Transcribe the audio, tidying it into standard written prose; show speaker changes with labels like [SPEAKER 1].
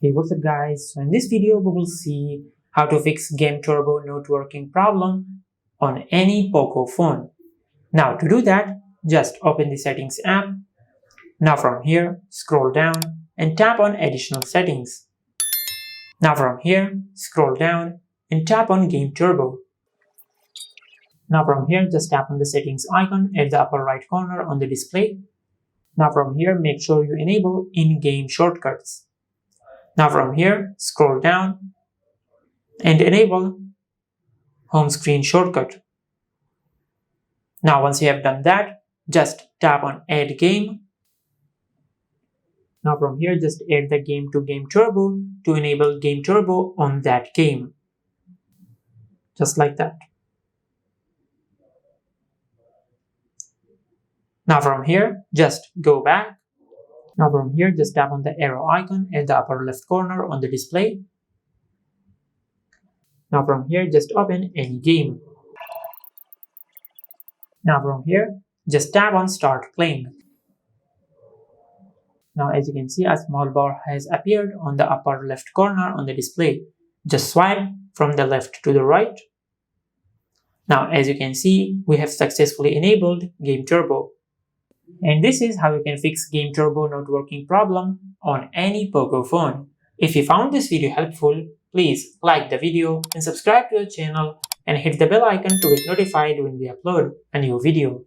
[SPEAKER 1] Hey, what's up guys? So in this video we will see how to fix Game Turbo not working problem on any Poco phone. Now to do that, just open the settings app. Now from here, scroll down and tap on additional settings. Now from here, scroll down and tap on Game Turbo. Now from here, just tap on the settings icon at the upper right corner on the display. Now from here, make sure you enable in-game shortcuts. Now from here, scroll down and enable home screen shortcut. Now once you have done that, just tap on add game. Now from here, just add the game to Game Turbo to enable Game Turbo on that game. Just like that. Now from here, just go back. Now from here, just tap on the arrow icon at the upper left corner on the display. Now from here, just open any game. Now from here, just tap on start playing. Now as you can see, a small bar has appeared on the upper left corner on the display. Just swipe from the left to the right. Now as you can see, we have successfully enabled Game Turbo. And this is how you can fix Game Turbo not working problem on any Poco phone. If you found this video helpful, please like the video and subscribe to the channel and hit the bell icon to get notified when we upload a new video.